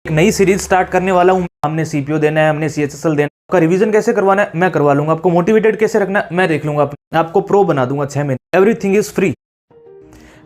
एक नई series start करने वाला हूं। हमने सीपीओ देना है, हमने सीएचएसएल देना है, आपका रिवीजन कैसे करवाना है मैं करवा लूंगा, आपको मोटिवेटेड कैसे रखना है मैं देख लूंगा, आपको प्रो बना दूंगा 6 महीने। Everything is free.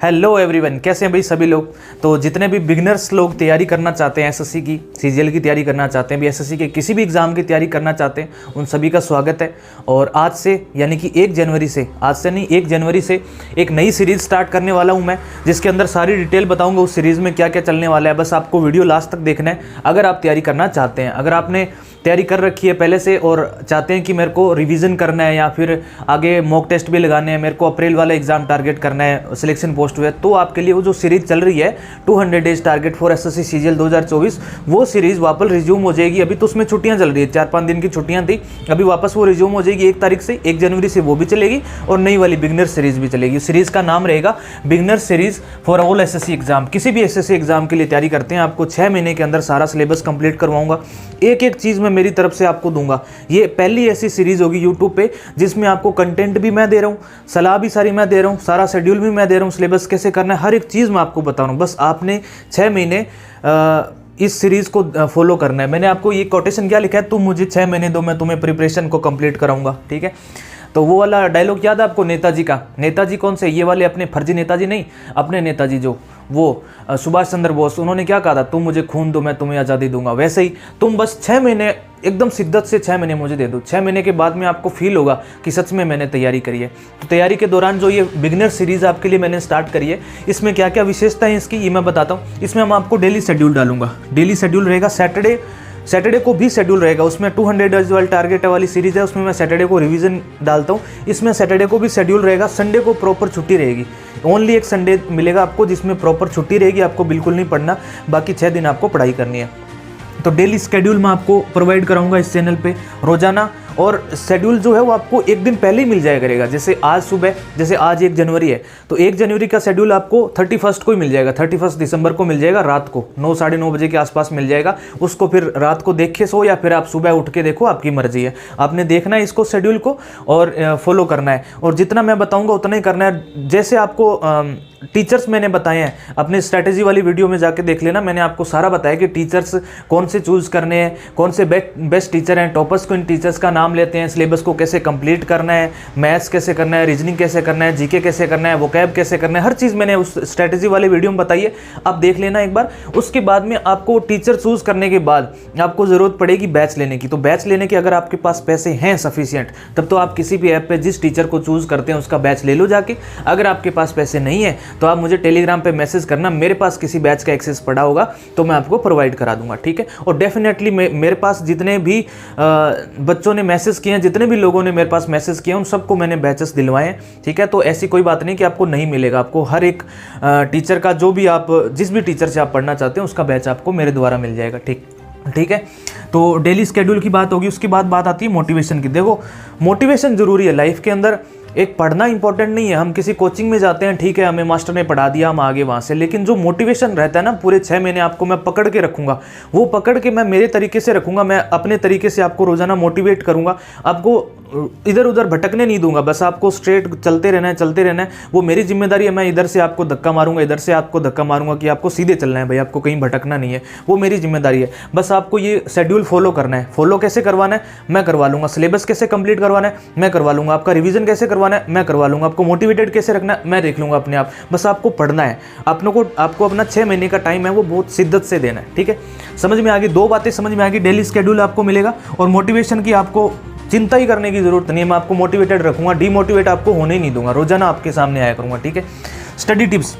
Hello everyone, कैसे हैं भाई सभी लोग। तो जितने भी बिगिनर्स लोग तैयारी करना चाहते हैं, एसएससी की, सीजीएल की तैयारी करना चाहते हैं, भी एसएससी के किसी भी एग्जाम की तैयारी करना चाहते हैं, उन सभी का स्वागत है। और आज से यानी कि 1 जनवरी से, आज से नहीं 1 जनवरी से एक नई सीरीज़ स्टार्ट करने वाला हूं मैं, जिसके अंदर सारी डिटेल बताऊंगा उस सीरीज़ में क्या क्या चलने वाला है। बस आपको वीडियो लास्ट तक देखना है अगर आप तैयारी करना चाहते हैं। अगर आपने तैयारी कर रखी है पहले से और चाहते हैं कि मेरे को रिवीजन करना है या फिर आगे मॉक टेस्ट भी लगाने हैं, मेरे को अप्रैल वाला एग्जाम टारगेट करना है, सिलेक्शन पोस्ट हुआ है, तो आपके लिए वो जो सीरीज चल रही है 200 days target for SSC CGL 2024, वो सीरीज वापस रिज्यूम हो जाएगी। अभी तो उसमें छुट्टियां चल रही है, 4-5 दिन की छुट्टियां थी, अभी वापस वो रिज्यूम हो जाएगी 1 तारीख से, 1 जनवरी से वो भी चलेगी और नई वाली बिगनर सीरीज भी चलेगी। सीरीज का नाम रहेगा beginner series for all SSC exam. किसी भी एसएससी एग्जाम के लिए तैयारी करते हैं, आपको 6 महीने के अंदर सारा सिलेबस कंप्लीट करवाऊंगा, एक एक चीज मैं मेरी तरफ से आपको दूंगा। ये पहली ऐसी सीरीज होगी यूट्यूब पे जिसमें आपको कंटेंट भी मैं दे रहा हूँ, सलाह भी सारी मैं दे रहा हूँ, सारा शेड्यूल भी मैं दे रहा हूँ, सिलेबस कैसे करना है, हर एक चीज़ मैं आपको बता रहा हूँ। बस आपने 6 महीने इस सीरीज को फॉलो करना है। मैंने आपको ये कोटेशन क्या लिखा है, तुम मुझे 6 महीने दो, मैं तुम्हें प्रिपरेशन को कंप्लीट कराऊंगा, ठीक है। तो वो वाला डायलॉग याद है आपको नेताजी का? नेताजी कौन से, ये वाले अपने फर्जी नेताजी नहीं, अपने नेताजी जो वो सुभाष चंद्र बोस, उन्होंने क्या कहा था, तुम मुझे खून दो मैं तुम्हें आज़ादी दूंगा। वैसे ही तुम बस 6 महीने एकदम शिद्दत से 6 महीने मुझे दे दो। 6 महीने के बाद में आपको फील होगा कि सच में मैंने तैयारी करी है। तो तैयारी के दौरान जो ये बिगिनर सीरीज आपके लिए मैंने स्टार्ट करी है, इसमें क्या क्या विशेषता है इसकी ये मैं बताता हूँ। इसमें हम आपको डेली शेड्यूल डालूंगा, डेली शेड्यूल रहेगा। सैटरडे को भी शेड्यूल रहेगा, उसमें 200 डेज वाली टारगेट वाली सीरीज है, उसमें मैं सैटरडे को रिवीजन डालता हूँ। इसमें सैटरडे को भी शेड्यूल रहेगा, संडे को प्रॉपर छुट्टी रहेगी। ओनली एक संडे मिलेगा आपको जिसमें प्रॉपर छुट्टी रहेगी, आपको बिल्कुल नहीं पढ़ना, बाकी 6 दिन आपको पढ़ाई करनी है। तो डेली शेड्यूल मैं आपको प्रोवाइड कराऊंगा इस चैनल पे रोजाना, और शेड्यूल जो है वो आपको एक दिन पहले ही मिल जाया करेगा। जैसे आज सुबह, जैसे आज 1 जनवरी है तो 1 जनवरी का शेड्यूल आपको 31 को ही मिल जाएगा, 31 दिसंबर को मिल जाएगा, रात को 9 साढ़े 9 बजे के आसपास मिल जाएगा। उसको फिर रात को देख के सो या फिर आप सुबह उठ के देखो, आपकी मर्जी है। आपने देखना है इसको शेड्यूल को और फॉलो करना है, और जितना मैं बताऊँगा उतना ही करना है। जैसे आपको टीचर्स मैंने बताए हैं, अपने स्ट्रैटेजी वाली वीडियो में जाके देख लेना, मैंने आपको सारा बताया कि टीचर्स कौन से चूज करने हैं, कौन से बेस्ट टीचर हैं, टॉपर्स को इन टीचर्स का नाम लेते हैं, सिलेबस को कैसे कंप्लीट करना है, मैथ्स कैसे करना है, रीजनिंग कैसे करना है, जीके कैसे करना है, वोकैब कैसे करना है, हर चीज़ मैंने उस स्ट्रैटेजी वाले वीडियो में बताई है, आप देख लेना एक बार। उसके बाद में आपको टीचर चूज करने के बाद आपको ज़रूरत पड़ेगी बैच लेने की। तो बैच लेने के अगर आपके पास पैसे हैं सफिशियंट, तब तो आप किसी भी ऐप पर जिस टीचर को चूज करते हैं उसका बैच ले लो जाके। अगर आपके पास पैसे नहीं है तो आप मुझे टेलीग्राम पे मैसेज करना, मेरे पास किसी बैच का एक्सेस पड़ा होगा तो मैं आपको प्रोवाइड करा दूंगा, ठीक है। और डेफिनेटली मेरे पास जितने भी बच्चों ने मैसेज किए हैं, जितने भी लोगों ने मेरे पास मैसेज किए हैं, उन सबको मैंने बैचेस दिलवाए हैं, ठीक है। तो ऐसी कोई बात नहीं कि आपको नहीं मिलेगा, आपको हर एक टीचर का, जो भी आप जिस भी टीचर से आप पढ़ना चाहते हैं उसका बैच आपको मेरे द्वारा मिल जाएगा, ठीक है। तो डेली स्केड्यूल की बात होगी। उसके बाद बात आती है मोटिवेशन की। देखो, मोटिवेशन जरूरी है लाइफ के अंदर। एक पढ़ना इंपॉर्टेंट नहीं है, हम किसी कोचिंग में जाते हैं, ठीक है, हमें मास्टर ने पढ़ा दिया, हम आगे वहाँ से, लेकिन जो मोटिवेशन रहता है ना, पूरे 6 महीने आपको मैं पकड़ के रखूँगा, वो पकड़ के मैं मेरे तरीके से रखूँगा, मैं अपने तरीके से आपको रोज़ाना मोटिवेट करूँगा, आपको इधर उधर भटकने नहीं दूंगा, बस आपको स्ट्रेट चलते रहना है। वो मेरी जिम्मेदारी है, मैं इधर से आपको धक्का मारूंगा, इधर से आपको धक्का मारूंगा कि आपको सीधे चलना है भाई, आपको कहीं भटकना नहीं है, वो मेरी जिम्मेदारी है। बस आपको ये शेड्यूल फॉलो करना है। फॉलो कैसे करवाना है मैं करवा लूंगा, सिलेबस कैसे कंप्लीट करवाना है मैं करवा लूंगा, आपका रिवीजन कैसे करवाना है मैं करवा लूंगा, आपको मोटिवेटेड कैसे रखना है मैं देख लूंगा अपने आप। बस आपको पढ़ना है, आपको अपना 6 महीने का टाइम है वो बहुत शिद्दत से देना है, ठीक है। समझ में आ गई, 2 बातें समझ में आ गई। डेली शेड्यूल आपको मिलेगा और मोटिवेशन की आपको चिंता ही करने की जरूरत नहीं है, मैं आपको मोटिवेटेड रखूंगा, डीमोटिवेट आपको होने ही नहीं दूंगा, रोजाना आपके सामने आया करूंगा, ठीक है। स्टडी टिप्स,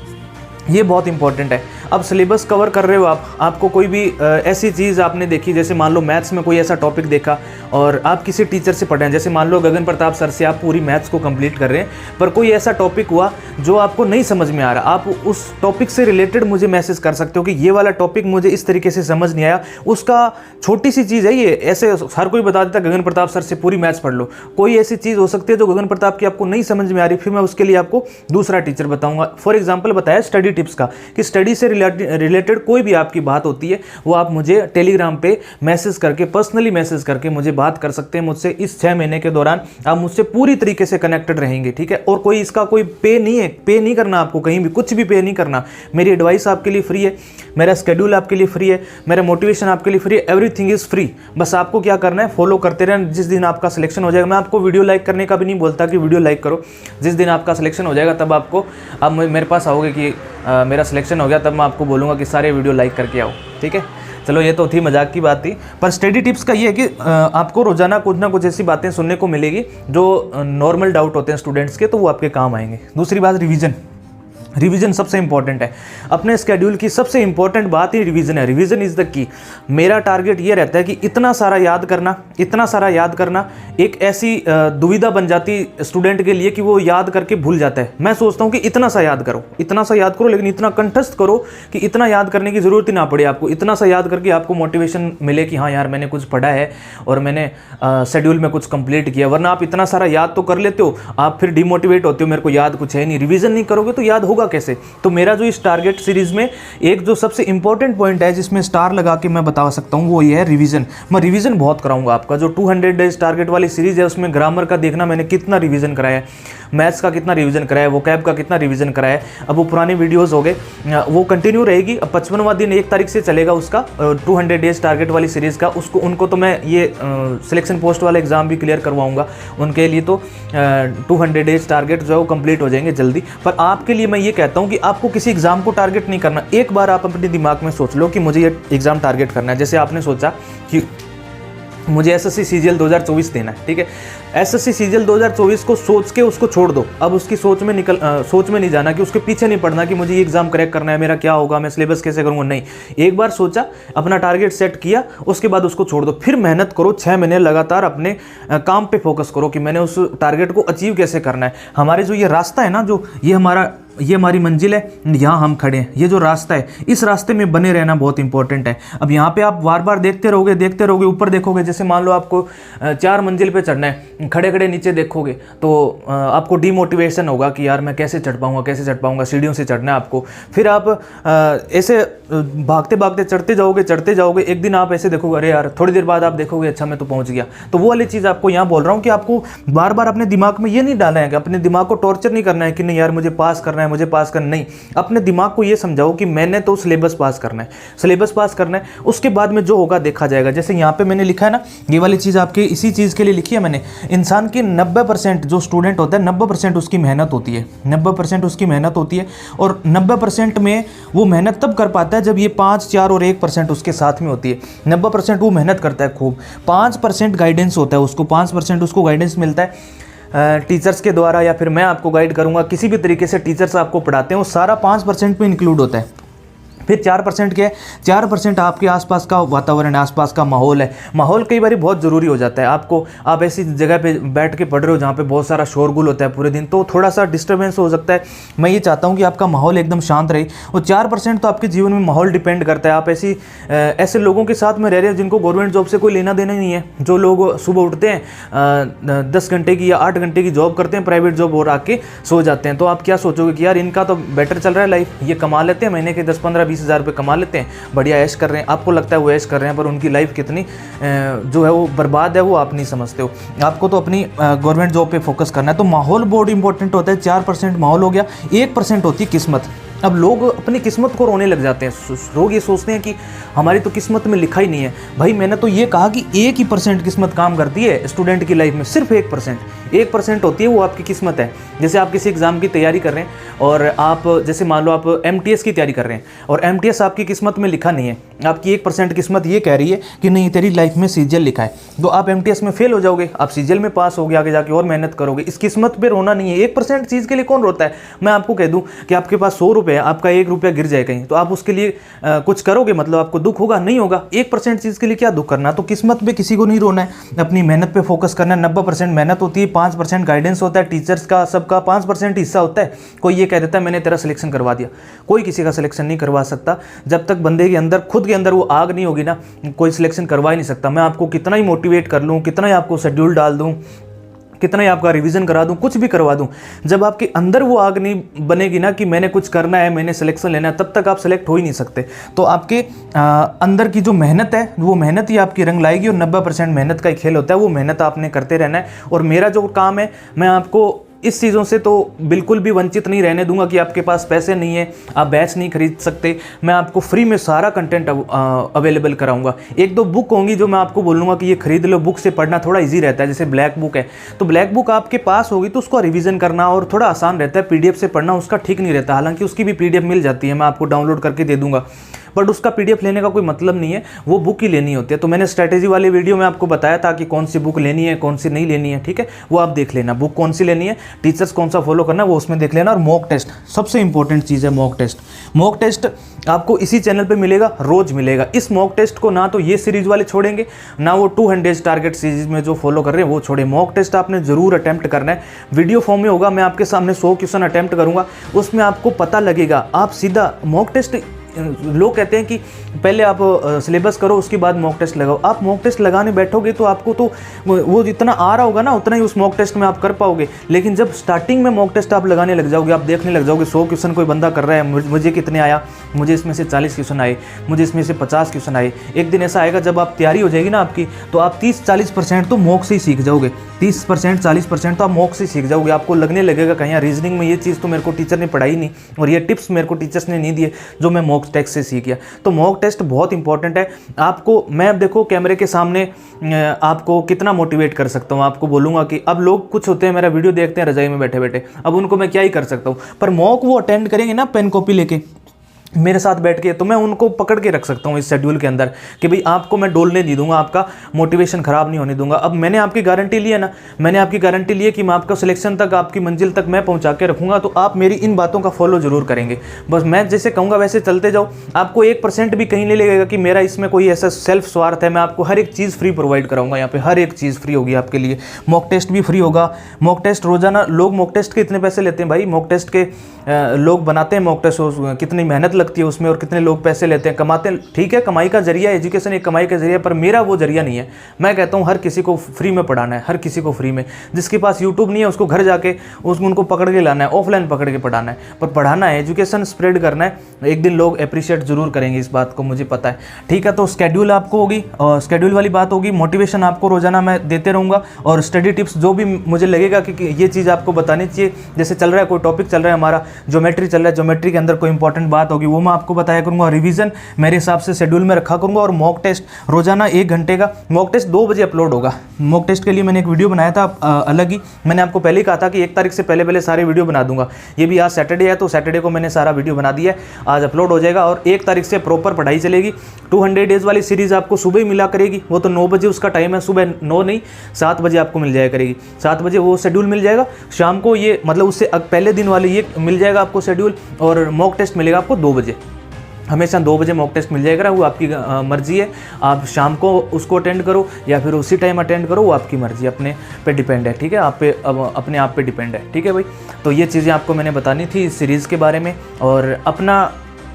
ये बहुत इंपॉर्टेंट है। अब सिलेबस कवर कर रहे हो आपको कोई भी ऐसी चीज़ आपने देखी, जैसे मान लो मैथ्स में कोई ऐसा टॉपिक देखा और आप किसी टीचर से पढ़ रहे हैं, जैसे मान लो गगन प्रताप सर से आप पूरी मैथ्स को कंप्लीट कर रहे हैं, पर कोई ऐसा टॉपिक हुआ जो आपको नहीं समझ में आ रहा, आप उस टॉपिक से रिलेटेड मुझे मैसेज कर सकते हो कि ये वाला टॉपिक मुझे इस तरीके से समझ नहीं आया। उसका छोटी सी चीज़ है ये, ऐसे हर कोई बता देता गगन प्रताप सर से पूरी मैथ्स पढ़ लो, कोई ऐसी चीज़ हो सकती है जो गगन प्रताप की आपको नहीं समझ में आ रही, फिर मैं उसके लिए आपको दूसरा टीचर बताऊंगा। फॉर एग्जाम्पल बताया स्टडी टिप्स का, कि स्टडी से रिलेटेड कोई भी आपकी बात होती है वो आप मुझे टेलीग्राम पे मैसेज करके, पर्सनली मैसेज करके मुझे बात कर सकते हैं। मुझसे इस 6 महीने के दौरान आप मुझसे पूरी तरीके से कनेक्टेड रहेंगे, ठीक है। और कोई इसका कोई पे नहीं है, पे नहीं करना आपको, कहीं भी कुछ भी पे नहीं करना। मेरी एडवाइस आपके लिए फ्री है, मेरा स्केड्यूल आपके लिए फ्री है, मेरा मोटिवेशन आपके लिए फ्री है, एवरीथिंग इज फ्री। बस आपको क्या करना है, फॉलो करते रहना। जिस दिन आपका सिलेक्शन हो जाएगा, मैं आपको वीडियो लाइक करने का भी नहीं बोलता कि वीडियो लाइक करो। जिस दिन आपका सिलेक्शन हो जाएगा तब आपको, आप मेरे पास आओगे कि मेरा सिलेक्शन हो गया, तब मैं आपको बोलूँगा कि सारे वीडियो लाइक करके आओ, ठीक है। चलो ये तो थी मजाक की बात थी, पर स्टडी टिप्स का ये है कि आपको रोजाना कुछ ना कुछ ऐसी बातें सुनने को मिलेगी जो नॉर्मल डाउट होते हैं स्टूडेंट्स के, तो वो आपके काम आएंगे। दूसरी बात, रिवीजन सबसे इंपॉर्टेंट है। अपने स्केड्यूल की सबसे इंपॉर्टेंट बात ही रिवीजन है। Revision is the key. मेरा टारगेट ये रहता है कि इतना सारा याद करना एक ऐसी दुविधा बन जाती स्टूडेंट के लिए कि वो याद करके भूल जाता है। मैं सोचता हूँ कि इतना सा याद करो, लेकिन इतना कंठस्थ करो कि इतना याद करने की ज़रूरत ही ना पड़े आपको। इतना सा याद करके आपको मोटिवेशन मिले कि हाँ यार मैंने कुछ पढ़ा है और मैंने शेड्यूल में कुछ कंप्लीट किया। वरना आप इतना सारा याद तो कर लेते हो, आप फिर डिमोटिवेट होते हो, मेरे को याद कुछ है नहीं। रिवीजन नहीं करोगे तो याद होगा कैसे। तो मेरा जो इस टारगेट सीरीज में एक जो सबसे इंपॉर्टेंट पॉइंट है जिसमें स्टार लगा के मैं बता सकता हूं, वो ये है रिवीजन। मैं रिवीजन बहुत कराऊंगा आपका। जो 200 डेज टारगेट वाली सीरीज है उसमें ग्रामर का देखना मैंने कितना रिवीजन कराया है, मैथ्स का कितना रिवीजन कराया है, वोकैब का कितना रिवीजन कराया है। अब वो पुरानी वीडियोस हो गए, वो कंटिन्यू रहेगी। अब 55वां दिन 1 तारीख से चलेगा उसका 200 डेज टारगेट वाली सीरीज का। उनको तो मैं ये सिलेक्शन पोस्ट वाला एग्जाम भी क्लियर करवाऊंगा। उनके लिए तो 200 डेज टारगेट जो है वो कंप्लीट हो जाएंगे जल्दी। पर आपके लिए मैं ये कहता हूं कि आपको किसी एग्जाम को टारगेट नहीं करना। एक बार आप अपने दिमाग में सोच लो कि मुझे ये एग्जाम टारगेट करना है। जैसे आपने सोचा कि मुझे एसएससी सीजीएल 2024 देना है, ठीक है। एसएससी सीजीएल 2024 को सोच के उसको छोड़ दो। अब उसकी सोच में नहीं जाना कि उसके पीछे नहीं पड़ना कि मुझे ये एग्जाम क्रैक करना है, मेरा क्या होगा, मैं सिलेबस कैसे करूंगा। नहीं, एक बार सोचा, अपना टारगेट सेट किया, उसके बाद उसको छोड़ दो। फिर मेहनत करो, 6 महीने लगातार अपने काम पे फोकस करो कि मैंने उस टारगेट को अचीव कैसे करना है। हमारे जो ये रास्ता है ना, जो ये हमारी मंजिल है, यहाँ हम खड़े हैं। ये जो रास्ता है, इस रास्ते में बने रहना बहुत इंपॉर्टेंट है। अब यहाँ पे आप बार बार देखते रहोगे, ऊपर देखोगे। जैसे मान लो आपको 4 मंजिल पे चढ़ना है, खड़े नीचे देखोगे तो आपको डिमोटिवेशन होगा कि यार मैं कैसे चढ़ पाऊंगा, सीढ़ियों से चढ़ना है आपको। फिर आप ऐसे भागते चढ़ते जाओगे। एक दिन आप ऐसे देखोगे, अरे यार, थोड़ी देर बाद आप देखोगे अच्छा मैं तो पहुंच गया। तो वो वाली चीज़ आपको यहाँ बोल रहा हूँ कि आपको बार बार अपने दिमाग में ये नहीं डालना है कि अपने दिमाग को टॉर्चर नहीं करना है कि नहीं यार मुझे पास करना है, नहीं। अपने दिमाग को ये समझाओ कि मैंने तो सिलेबस पास करना है, उसके बाद में जो होगा देखा जाएगा। जैसे यहाँ पे मैंने लिखा है ना, ये वाली चीज़ आपके इसी चीज़ के लिए लिखी है मैंने। इंसान की 90% जो स्टूडेंट होता है, 90% उसकी मेहनत होती है, 90% उसकी मेहनत होती है। और 90% में वो मेहनत तब कर पाता है जब ये 5, 4 और 1% उसके साथ में होती है। 90% वो मेहनत करता है खूब, 5% गाइडेंस होता है उसको, 5% उसको गाइडेंस मिलता है टीचर्स के द्वारा, या फिर मैं आपको गाइड करूंगा, किसी भी तरीके से टीचर्स आपको पढ़ाते हैं, वो सारा 5% में इंक्लूड होता है। फिर 4% क्या है? 4% आपके आसपास का वातावरण, आसपास का माहौल है। माहौल कई बार बहुत ज़रूरी हो जाता है। आप ऐसी जगह पे बैठ के पढ़ रहे हो जहाँ पे बहुत सारा शोरगुल होता है पूरे दिन, तो थोड़ा सा डिस्टर्बेंस हो सकता है। मैं ये चाहता हूँ कि आपका माहौल एकदम शांत रहे। और 4% तो आपके जीवन में माहौल डिपेंड करता है। आप ऐसे लोगों के साथ में रह रहे हैं जिनको गवर्नमेंट जॉब से कोई लेना देना नहीं है। जो लोग सुबह उठते हैं 10 घंटे की या 8 घंटे की जॉब करते हैं, प्राइवेट जॉब, और आके सो जाते हैं। तो आप क्या सोचोगे कि यार इनका तो बेटर चल रहा है लाइफ, ये कमा लेते हैं महीने के 10, 15, 20 हज़ार रुपये कमा लेते हैं, बढ़िया ऐश कर रहे हैं। आपको लगता है वो ऐश कर रहे हैं, पर उनकी लाइफ कितनी जो है वो बर्बाद है, वो आप नहीं समझते हो। आपको तो अपनी गवर्नमेंट जॉब पे फोकस करना है। तो माहौल बहुत इंपॉर्टेंट होता है। 4% माहौल हो गया, 1% होती है किस्मत। अब लोग अपनी किस्मत को रोने लग जाते हैं। लोग ये सोचते हैं कि हमारी तो किस्मत में लिखा ही नहीं है। भाई मैंने तो ये कहा कि 1% किस्मत काम करती है स्टूडेंट की लाइफ में, सिर्फ 1% होती है, वो आपकी किस्मत है। जैसे आप किसी एग्जाम की तैयारी कर रहे हैं और आप जैसे मान लो आप MTS की तैयारी कर रहे हैं और MTS आपकी किस्मत में लिखा नहीं है। आपकी 1% किस्मत ये कह रही है कि नहीं तेरी लाइफ में CGL लिखा है, तो आप MTS में फेल हो जाओगे, आप CGL में पास होगे, आगे जाके और मेहनत करोगे। इस किस्मत पे रोना नहीं है। 1% चीज़ के लिए कौन रोता है? मैं आपको कह दूं कि आपके पास 100 रुपये, आपका 1 रुपया गिर जाए कहीं, तो आप उसके लिए कुछ करोगे, मतलब आपको दुख होगा? नहीं होगा। 1% चीज़ के लिए क्या दुख करना? तो किस्मत पे किसी को नहीं रोना है, अपनी मेहनत पे फोकस करना है। 90% मेहनत होती है, 5% गाइडेंस होता है टीचर्स का, सबका 5% हिस्सा होता है। कोई ये कह देता है मैंने तेरा सिलेक्शन करवा दिया, कोई किसी का सिलेक्शन नहीं करवा सकता। जब तक बंदे के अंदर, खुद के अंदर वो आग नहीं होगी ना, कोई सिलेक्शन करवा ही नहीं सकता। मैं आपको कितना ही मोटिवेट कर लूँ, कितना ही आपको शेड्यूल डाल दूँ, कितना ही आपका रिवीजन करा दूं, कुछ भी करवा दूं, जब आपके अंदर वो आग नहीं बनेगी ना कि मैंने कुछ करना है, मैंने सिलेक्शन लेना है, तब तक आप सेलेक्ट हो ही नहीं सकते। तो आपके अंदर की जो मेहनत है वो मेहनत ही आपकी रंग लाएगी, और 90% मेहनत का ही खेल होता है, वो मेहनत आपने करते रहना है। और मेरा जो काम है, मैं आपको इस चीज़ों से तो बिल्कुल भी वंचित नहीं रहने दूंगा कि आपके पास पैसे नहीं है, आप बैच नहीं खरीद सकते। मैं आपको फ्री में सारा कंटेंट अवेलेबल कराऊंगा। एक दो बुक होंगी जो मैं आपको बोलूँगा कि ये खरीद लो, बुक से पढ़ना थोड़ा इजी रहता है। जैसे ब्लैक बुक है, तो ब्लैक बुक आपके पास होगी तो उसको रिवीजन करना और थोड़ा आसान रहता है। पीडीएफ से पढ़ना उसका ठीक नहीं रहता, हालांकि उसकी भी पीडीएफ मिल जाती है, मैं आपको डाउनलोड करके दे दूंगा, बट उसका पीडीएफ लेने का कोई मतलब नहीं है, वो बुक ही लेनी होती है। तो मैंने स्ट्रैटेजी वाले वीडियो में आपको बताया था कि कौन सी बुक लेनी है, कौन सी नहीं लेनी है, ठीक है, वो आप देख लेना, बुक कौन सी लेनी है, टीचर्स कौन सा फॉलो करना है, वो उसमें देख लेना। और मॉक टेस्ट सबसे इंपॉर्टेंट चीज़ है, मॉक टेस्ट। मॉक टेस्ट आपको इसी चैनल पे मिलेगा, रोज मिलेगा। इस मॉक टेस्ट को ना तो ये सीरीज वाले छोड़ेंगे, ना वो 200 टारगेट सीरीज में जो फॉलो कर रहे हैं वो छोड़े। मॉक टेस्ट आपने जरूर अटेम्प्ट करना है, वीडियो फॉर्म में होगा, मैं आपके सामने 100 क्वेश्चन अटेम्प्ट करूंगा, उसमें आपको पता लगेगा। आप सीधा मॉक टेस्ट, लोग कहते हैं कि पहले आप सिलेबस करो उसके बाद मॉक टेस्ट लगाओ। आप मॉक टेस्ट लगाने बैठोगे तो आपको तो वो जितना आ रहा होगा ना उतना ही उस मॉक टेस्ट में आप कर पाओगे। लेकिन जब स्टार्टिंग में मॉक टेस्ट आप लगाने लग जाओगे, आप देखने लग जाओगे 100 क्वेश्चन कोई बंदा कर रहा है, मुझे कितने आया, मुझे इसमें से 40 क्वेश्चन आए, मुझे इसमें से 50 क्वेश्चन आए। एक दिन ऐसा आएगा जब आप तैयारी हो जाएगी ना आपकी, तो आप 30-40% तो मॉक से ही सीख जाओगे। 30% 40% तो आप मॉक से सीख जाओगे। आपको लगने लगेगा कहीं रीजनिंग में ये चीज़ तो मेरे को टीचर ने पढ़ाई नहीं, और ये टिप्स मेरे को टीचर्स ने नहीं दिए जो मैं मॉक टेस्ट से सीख गया। तो मॉक टेस्ट बहुत इंपॉर्टेंट है। आपको मैं अब देखो कैमरे के सामने आपको कितना मोटिवेट कर सकता हूँ। आपको बोलूँगा कि अब लोग कुछ होते हैं मेरा वीडियो देखते हैं रजाई में बैठे बैठे, अब उनको मैं क्या ही कर सकता हूँ, पर मॉक वो अटेंड करेंगे ना पेन कॉपी लेके मेरे साथ बैठ के, तो मैं उनको पकड़ के रख सकता हूँ इस शेड्यूल के अंदर कि भाई आपको मैं डोलने नहीं दूंगा, आपका मोटिवेशन खराब नहीं होने दूंगा। अब मैंने आपकी गारंटी ली है ना, मैंने आपकी गारंटी ली है कि मैं आपका सिलेक्शन तक, आपकी मंजिल तक मैं पहुंचा के रखूंगा। तो आप मेरी इन बातों का फॉलो जरूर करेंगे, बस मैं जैसे कहूँगा वैसे चलते जाओ। आपको 1% भी कहीं नहीं लगेगा कि मेरा इसमें कोई ऐसा सेल्फ स्वार्थ है। मैं आपको हर एक चीज़ फ्री प्रोवाइड कराऊंगा, यहाँ पे हर एक चीज़ फ्री होगी आपके लिए। मॉक टेस्ट भी फ्री होगा। मॉक टेस्ट रोजाना, लोग मॉक टेस्ट के इतने पैसे लेते हैं भाई, मॉक टेस्ट के लोग बनाते हैं मॉक टेस्ट, कितनी मेहनत लगती है उसमें और कितने लोग पैसे लेते हैं, कमाते हैं, ठीक है, कमाई का जरिया, एजुकेशन एक कमाई का जरिया, पर मेरा वो जरिया नहीं है। मैं कहता हूँ हर किसी को फ्री में पढ़ाना है, हर किसी को फ्री में। जिसके पास यूट्यूब नहीं है उसको घर जाके उनको पकड़ के लाना है, ऑफलाइन पकड़ के पढ़ाना है, पर पढ़ाना है, एजुकेशन स्प्रेड करना है। एक दिन लोग अप्रिशिएट जरूर करेंगे इस बात को, मुझे पता है, ठीक है। तो स्केड्यूल आपको होगी, और स्केड्यूल वाली बात होगी। मोटिवेशन आपको रोजाना मैं देते रहूँगा, और स्टडी टिप्स जो भी मुझे लगेगा कि ये चीज़ आपको बतानी चाहिए, जैसे चल रहा है कोई टॉपिक चल रहा है हमारा ज्योमेट्री चल रहा है, ज्योमेट्री के अंदर कोई इंपॉर्टेंट बात होगी वो मैं आपको बताया करूँगा। रिवीजन मेरे हिसाब से शेड्यूल में रखा करूँगा, और मॉक टेस्ट रोजाना 1 घंटे का। मॉक टेस्ट 2 बजे अपलोड होगा। मॉक टेस्ट के लिए मैंने एक वीडियो बनाया था अलग ही, मैंने आपको पहले ही कहा था कि 1 तारीख से पहले सारे वीडियो बना दूंगा। ये भी आज सैटरडे है, तो सैटरडे को मैंने सारा वीडियो बना दिया है, आज अपलोड हो जाएगा। और 1 तारीख से प्रॉपर पढ़ाई चलेगी। 200 डेज वाली सीरीज आपको सुबह ही मिला करेगी, वो तो 9 बजे उसका टाइम है, सुबह 9 नहीं 7 बजे आपको मिल जाया करेगी। 7 बजे वो शेड्यूल मिल जाएगा। शाम को ये मतलब उससे पहले दिन वाले ये मिल जाएगा आपको शेड्यूल, और मॉक टेस्ट मिलेगा आपको 2 बजे। हमेशा 2 बजे मॉक टेस्ट मिल जाएगा, वो आपकी मर्जी है। आप शाम को उसको अटेंड करो या फिर उसी टाइम अटेंड करो, वो आपकी मर्जी, अपने पे डिपेंड है, ठीक है, आप पे अपने आप पे डिपेंड है, ठीक है भाई। तो ये चीज़ें आपको मैंने बतानी थी इस सीरीज़ के बारे में, और अपना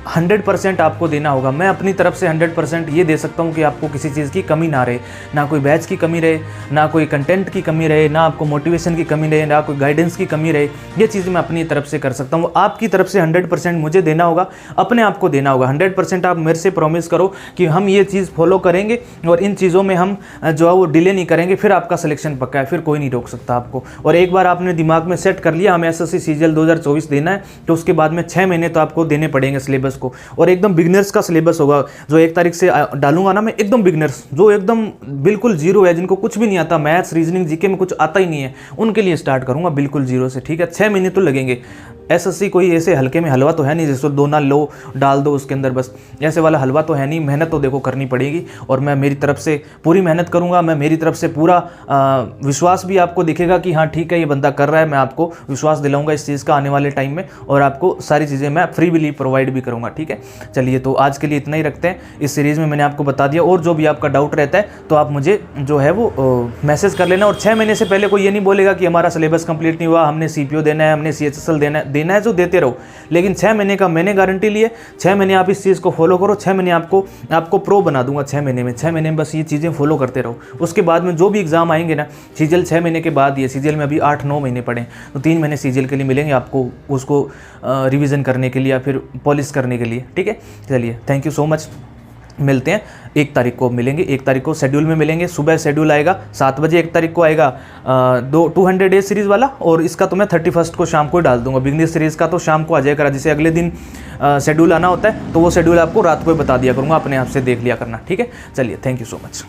100% आपको देना होगा। मैं अपनी तरफ से 100% ये दे सकता हूँ कि आपको किसी चीज़ की कमी ना रहे, ना कोई बैच की कमी रहे, ना कोई कंटेंट की कमी रहे, ना आपको मोटिवेशन की कमी रहे, ना कोई गाइडेंस की कमी रहे। ये चीज़ मैं अपनी तरफ से कर सकता हूँ। आपकी तरफ से 100% मुझे देना होगा, अपने आप को देना होगा। 100% आप मेरे से प्रॉमिस करो कि हम ये चीज़ फॉलो करेंगे और इन चीज़ों में हम जो है वो डिले नहीं करेंगे, फिर आपका सिलेक्शन पक्का है, फिर कोई नहीं रोक सकता आपको। और एक बार आपने दिमाग में सेट कर लिया हमें एसएससी सीजीएल 2024 देना है, तो उसके बाद में 6 महीने तो आपको देने पड़ेंगे सिलेबस को। और एकदम बिगनर्स का सिलेबस होगा जो 1 तारीख से डालूंगा ना मैं, एकदम बिगनर्स जो एकदम बिल्कुल जीरो है, जिनको कुछ भी नहीं आता, मैथ्स रीजनिंग जीके में कुछ आता ही नहीं है, उनके लिए स्टार्ट करूंगा बिल्कुल जीरो से, ठीक है। 6 महीने तो लगेंगे। एसएससी कोई ऐसे हल्के में हलवा तो है नहीं जैसे दोना लो डाल दो उसके अंदर, बस ऐसे वाला हलवा तो है नहीं। मेहनत तो देखो करनी पड़ेगी, और मैं मेरी तरफ से पूरी मेहनत करूंगा। मैं मेरी तरफ से पूरा विश्वास भी आपको दिखेगा कि हाँ ठीक है ये बंदा कर रहा है। मैं आपको विश्वास दिलाऊंगा इस चीज़ का आने वाले टाइम में, और आपको सारी चीज़ें मैं फ्री प्रोवाइड भी करूँगा, ठीक है। चलिए तो आज के लिए इतना ही रखते हैं। इस सीरीज़ में मैंने आपको बता दिया, और जो भी आपका डाउट रहता है तो आप मुझे जो है वो मैसेज कर लेना। और 6 महीने से पहले कोई ये नहीं बोलेगा कि हमारा सिलेबस कंप्लीट नहीं हुआ, हमने सीपीओ देना है, हमने सीएचएसएल देना है जो देते रहो, लेकिन 6 महीने का मैंने गारंटी ली है। 6 महीने आप इस चीज़ को फॉलो करो, 6 महीने आपको प्रो बना दूंगा। 6 महीने में, 6 महीने में बस ये चीज़ें फॉलो करते रहो। उसके बाद में जो भी एग्जाम आएंगे ना, सीजीएल 6 महीने के बाद, ये सीजीएल में अभी 8-9 महीने पड़े, तो 3 महीने सीजीएल के लिए मिलेंगे आपको, उसको रिविज़न करने के लिए या फिर पॉलिश करने के लिए। ठीक है, चलिए थैंक यू सो मच। मिलते हैं 1 तारीख को, मिलेंगे 1 तारीख को शेड्यूल में मिलेंगे। सुबह शेड्यूल आएगा 7 बजे, 1 तारीख को आएगा 200 डेज सीरीज़ वाला, और इसका तो मैं 31 को शाम को डाल दूंगा। बिगनर सीरीज़ का तो शाम को आ जाएगा, जैसे अगले दिन शेड्यूल आना होता है तो वो शेड्यूल आपको रात को बता दिया करूँगा, अपने आप से देख लिया करना। ठीक है, चलिए थैंक यू सो मच।